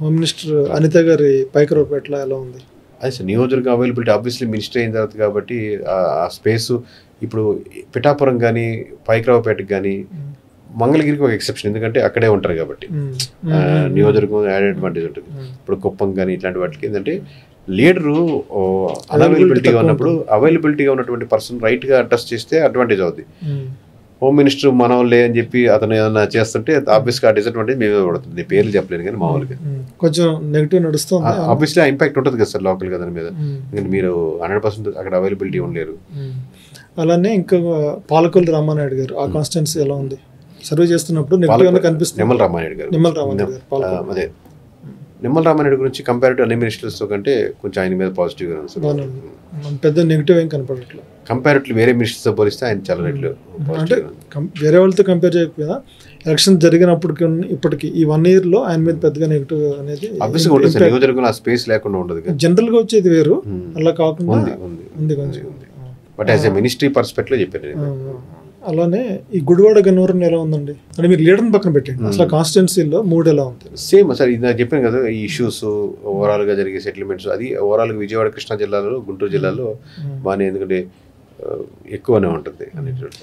Home minister Anitha గారి పైకరావుపేటలో ఎలా ఉంది? అదే సార్, నియోజకవర్గ అవైలబిలిటీ ఆబ్వియస్లీ మినిస్టర్ అయిన తర్వాత కాబట్టి ఆ స్పేసు ఇప్పుడు పిఠాపురం కానీ పైకరావుపేటకి కానీ మంగళగిరికి ఒక ఎక్సెప్షన్, ఎందుకంటే అక్కడే ఉంటారు కాబట్టి నియోజకవర్గం యాడ్ అడ్వాంటేజ్ ఉంటుంది. ఇప్పుడు కుప్పం కానీ ఇట్లాంటి వాటికి ఏంటంటే లీడరు అన్అవైలబిలిటీగా ఉన్నప్పుడు అవైలబిలిటీగా ఉన్నటువంటి పర్సన్ రైట్గా అడ్రస్ చేస్తే అడ్వాంటేజ్ అవుతుంది. హోమ్ మినిస్టర్ మన వాళ్ళే అని చెప్పి అతను ఏదైనా చేస్తుంటే ఆబ్వియస్గా ఆ డిసడ్వాంటేజ్ మేమే పడుతుంది. పేర్లు చెప్పలేను కానీ మామూలుగా కొంచెం నెగిటివ్ నడుస్తుంది. ఆబ్వియస్లీ ఆ ఇంపాక్ట్ ఉంటుంది కదా సార్ లోకల్గా దాని మీద, ఎందుకంటే మీరు 100% అక్కడ అవైలబిలిటీ ఉండలేరు. అలానే ఇంకా పాలకొల్లు రామానాయుడు గారు ఆ కాన్స్టిట్యున్సీ ఎలా ఉంది? సర్వే చేస్తున్నప్పుడు నెగిటివ్ కనిపిస్తుంది. నిమ్మల రామానాయుడు గారు అదే నిమ్మల రామానాయుడు గురించి కంపేరిటివ్ అన్ని మినిస్టర్స్ కంటే కొంచెం ఆయన మీద పాజిటివ్గా ఉంది. పెద్ద నెగిటివ్ ఏం కనపడట్లేదు కంపేరిటివ్ వేరే మినిస్టర్స్తో పోలిస్తే ఆయన చాలా రెట్లు. అంటే వేరే వాళ్ళతో కంపేర్ చేయకపోయినా ఎలక్షన్ జరిగినప్పటికి ఇప్పటికి ఈ 1 yearలో ఆయన మీద పెద్దగా నెగిటివ్ అనేది నియోజకవర్గంలో ఆ స్పేస్ లేకుండా ఉండదు. జనరల్గా వచ్చేది వేరు, అలా కాకుండా ఉంది. బట్ యాజ్ ఎ మినిస్ట్రీ పర్స్పెక్టివ్లో చెప్పారు. అలానే ఈ గుడివాడ గన్నవరం ఎలా ఉందండి? అంటే మీరు లీడర్ని పక్కన పెట్టండి, అసలు కాన్స్టిట్యున్సీలో 3 ఎలా ఉంది? సేమ్ సార్, ఇది నాకు చెప్పాను కదా, ఈ ఇష్యూస్ ఓవరాల్గా జరిగే సెటిల్మెంట్స్ అది ఓవరాల్గా విజయవాడ కృష్ణా జిల్లాలో గుంటూరు జిల్లాలో బాగానే, ఎందుకంటే ఎక్కువనే ఉంటుంది అనేటువంటి.